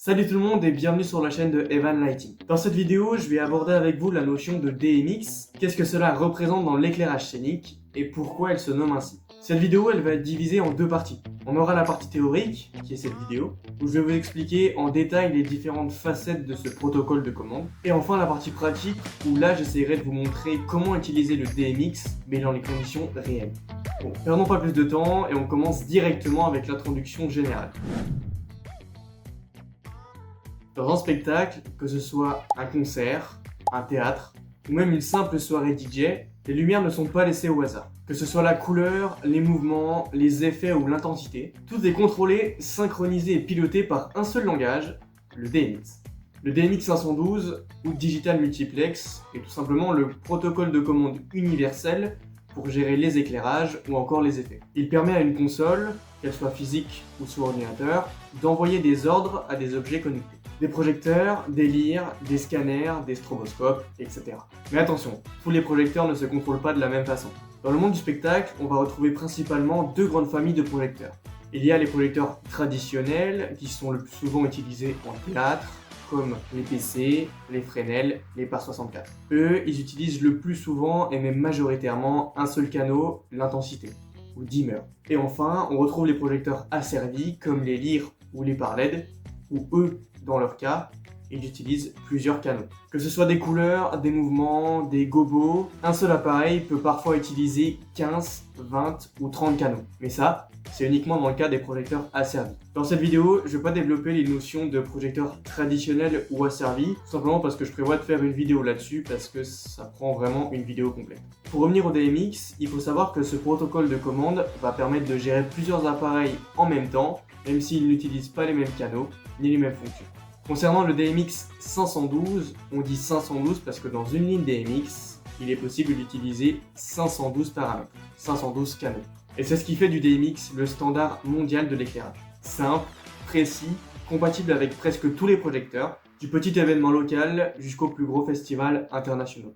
Salut tout le monde et bienvenue sur la chaîne de Evan Lighting. Dans cette vidéo, je vais aborder avec vous la notion de DMX, qu'est-ce que cela représente dans l'éclairage scénique et pourquoi elle se nomme ainsi. Cette vidéo, elle va être divisée en deux parties. On aura la partie théorique, qui est cette vidéo, où je vais vous expliquer en détail les différentes facettes de ce protocole de commande. Et enfin la partie pratique, où là j'essaierai de vous montrer comment utiliser le DMX, mais dans les conditions réelles. Bon, perdons pas plus de temps et on commence directement avec l'introduction générale. Dans un spectacle, que ce soit un concert, un théâtre, ou même une simple soirée DJ, les lumières ne sont pas laissées au hasard. Que ce soit la couleur, les mouvements, les effets ou l'intensité, tout est contrôlé, synchronisé et piloté par un seul langage, le DMX. Le DMX 512, ou Digital Multiplex, est tout simplement le protocole de commande universel pour gérer les éclairages ou encore les effets. Il permet à une console, qu'elle soit physique ou sur ordinateur, d'envoyer des ordres à des objets connectés. Des projecteurs, des lyres, des scanners, des stroboscopes, etc. Mais attention, tous les projecteurs ne se contrôlent pas de la même façon. Dans le monde du spectacle, on va retrouver principalement deux grandes familles de projecteurs. Il y a les projecteurs traditionnels, qui sont le plus souvent utilisés en théâtre, comme les PC, les Fresnel, les PAR 64. Eux, ils utilisent le plus souvent et même majoritairement un seul canot, l'intensité, ou dimmer. Et enfin, on retrouve les projecteurs asservis, comme les lyres ou les PAR LED, où eux, dans leur cas, ils utilisent plusieurs canaux. Que ce soit des couleurs, des mouvements, des gobos, un seul appareil peut parfois utiliser 15, 20 ou 30 canaux. Mais ça, c'est uniquement dans le cas des projecteurs asservis. Dans cette vidéo, je ne vais pas développer les notions de projecteurs traditionnels ou asservis, tout simplement parce que je prévois de faire une vidéo là-dessus, parce que ça prend vraiment une vidéo complète. Pour revenir au DMX, il faut savoir que ce protocole de commande va permettre de gérer plusieurs appareils en même temps, même s'ils n'utilisent pas les mêmes canaux, ni les mêmes fonctions. Concernant le DMX 512, on dit 512 parce que dans une ligne DMX, il est possible d'utiliser 512 paramètres, 512 canaux. Et c'est ce qui fait du DMX le standard mondial de l'éclairage. Simple, précis, compatible avec presque tous les projecteurs, du petit événement local jusqu'au plus gros festival international.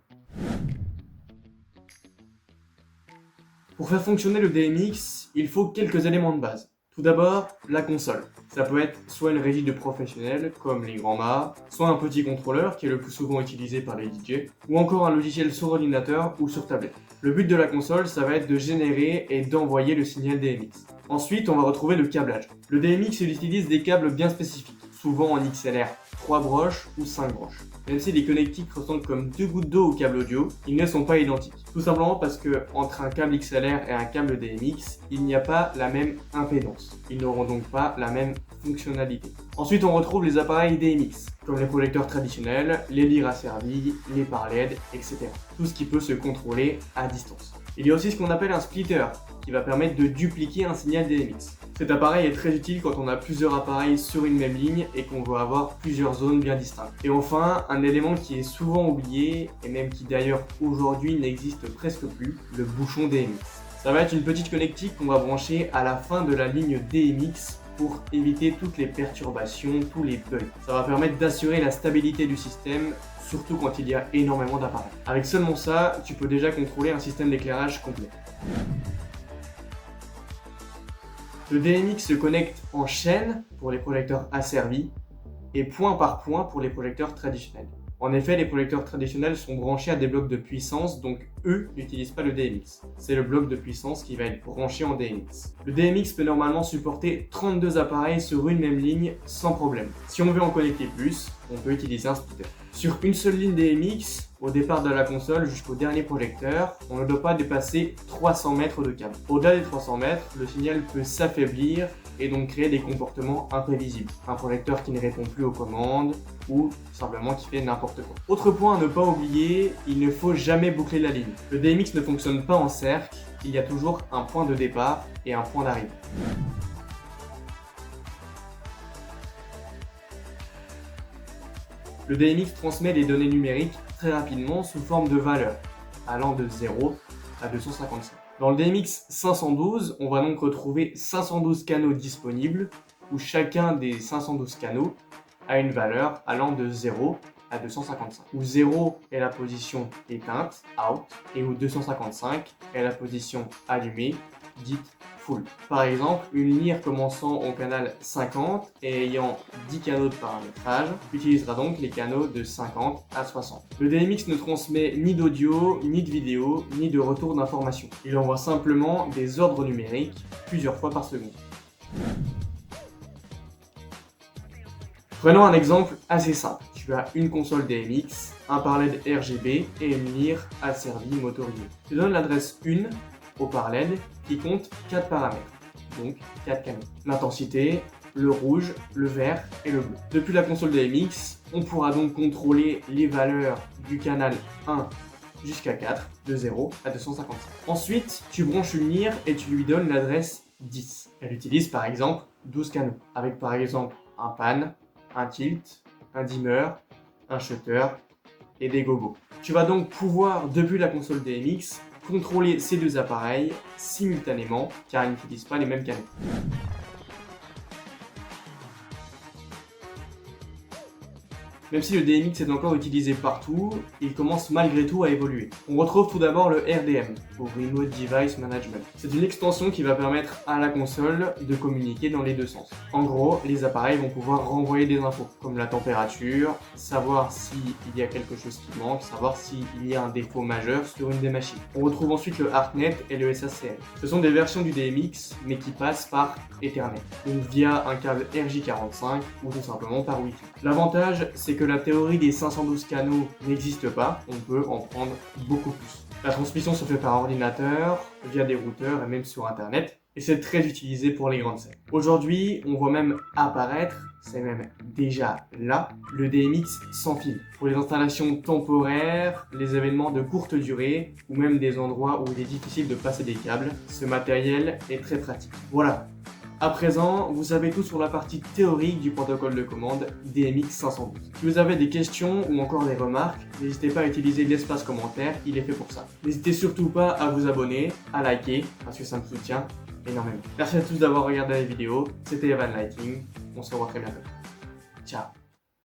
Pour faire fonctionner le DMX, il faut quelques éléments de base. Tout d'abord, la console. Ça peut être soit une régie de professionnels, comme les grands mâts, soit un petit contrôleur, qui est le plus souvent utilisé par les DJ, ou encore un logiciel sur ordinateur ou sur tablette. Le but de la console, ça va être de générer et d'envoyer le signal DMX. Ensuite, on va retrouver le câblage. Le DMX, il utilise des câbles bien spécifiques, souvent en XLR, 3 broches ou 5 broches. Même si les connectiques ressemblent comme deux gouttes d'eau au câble audio, ils ne sont pas identiques. Tout simplement parce que entre un câble XLR et un câble DMX, il n'y a pas la même impédance. Ils n'auront donc pas la même fonctionnalité. Ensuite, on retrouve les appareils DMX, comme les projecteurs traditionnels, les lyres asservis, les PAR LED, etc. Tout ce qui peut se contrôler à distance. Il y a aussi ce qu'on appelle un splitter, qui va permettre de dupliquer un signal DMX. Cet appareil est très utile quand on a plusieurs appareils sur une même ligne et qu'on veut avoir plusieurs zones bien distinctes. Et enfin, un élément qui est souvent oublié, et même qui d'ailleurs aujourd'hui n'existe presque plus, le bouchon DMX. Ça va être une petite connectique qu'on va brancher à la fin de la ligne DMX pour éviter toutes les perturbations, tous les bugs. Ça va permettre d'assurer la stabilité du système, surtout quand il y a énormément d'appareils. Avec seulement ça, tu peux déjà contrôler un système d'éclairage complet. Le DMX se connecte en chaîne pour les projecteurs asservis et point par point pour les projecteurs traditionnels. En effet, les projecteurs traditionnels sont branchés à des blocs de puissance, donc eux n'utilisent pas le DMX. C'est le bloc de puissance qui va être branché en DMX. Le DMX peut normalement supporter 32 appareils sur une même ligne sans problème. Si on veut en connecter plus, on peut utiliser un splitter. Sur une seule ligne DMX, au départ de la console jusqu'au dernier projecteur, on ne doit pas dépasser 300 mètres de câble. Au-delà des 300 mètres, le signal peut s'affaiblir et donc créer des comportements imprévisibles. Un projecteur qui ne répond plus aux commandes ou simplement qui fait n'importe quoi. Autre point à ne pas oublier, il ne faut jamais boucler la ligne. Le DMX ne fonctionne pas en cercle, il y a toujours un point de départ et un point d'arrivée. Le DMX transmet les données numériques très rapidement sous forme de valeurs, allant de 0 à 255. Dans le DMX 512, on va donc retrouver 512 canaux disponibles, où chacun des 512 canaux a une valeur allant de 0 à 255, où 0 est la position éteinte, out, et où 255 est la position allumée, dite full. Par exemple, une lyre commençant au canal 50 et ayant 10 canaux de paramétrage utilisera donc les canaux de 50 à 60. Le DMX ne transmet ni d'audio, ni de vidéo, ni de retour d'information. Il envoie simplement des ordres numériques plusieurs fois par seconde. Prenons un exemple assez simple. Tu as une console DMX, un parled RGB et une lyre asservie motorisée. Tu donnes l'adresse 1 au parled qui compte 4 paramètres, donc 4 canaux. L'intensité, le rouge, le vert et le bleu. Depuis la console DMX, on pourra donc contrôler les valeurs du canal 1 jusqu'à 4, de 0 à 255. Ensuite, tu branches une lyre et tu lui donnes l'adresse 10. Elle utilise par exemple 12 canaux, avec par exemple un pan, un tilt, un dimmer, un shutter et des gogos. Tu vas donc pouvoir, depuis la console DMX, contrôler ces deux appareils simultanément car ils n'utilisent pas les mêmes canaux. Même si le DMX est encore utilisé partout, il commence malgré tout à évoluer. On retrouve tout d'abord le RDM, pour Remote Device Management. C'est une extension qui va permettre à la console de communiquer dans les deux sens. En gros, les appareils vont pouvoir renvoyer des infos, comme la température, savoir s'il y a quelque chose qui manque, savoir s'il y a un défaut majeur sur une des machines. On retrouve ensuite le ArcNet et le SACL. Ce sont des versions du DMX, mais qui passent par Ethernet, donc via un câble RJ45 ou tout simplement par Wi-Fi. L'avantage, c'est que la théorie des 512 canaux n'existe pas, on peut en prendre beaucoup plus. La transmission se fait par ordinateur, via des routeurs et même sur internet, et c'est très utilisé pour les grandes scènes. Aujourd'hui, on voit même apparaître, c'est même déjà là, le DMX sans fil. Pour les installations temporaires, les événements de courte durée, ou même des endroits où il est difficile de passer des câbles, ce matériel est très pratique. Voilà. À présent, vous savez tout sur la partie théorique du protocole de commande DMX 512. Si vous avez des questions ou encore des remarques, n'hésitez pas à utiliser l'espace commentaire, il est fait pour ça. N'hésitez surtout pas à vous abonner, à liker, parce que ça me soutient énormément. Merci à tous d'avoir regardé la vidéo, c'était Evan Lighting, on se revoit très bientôt. Ciao.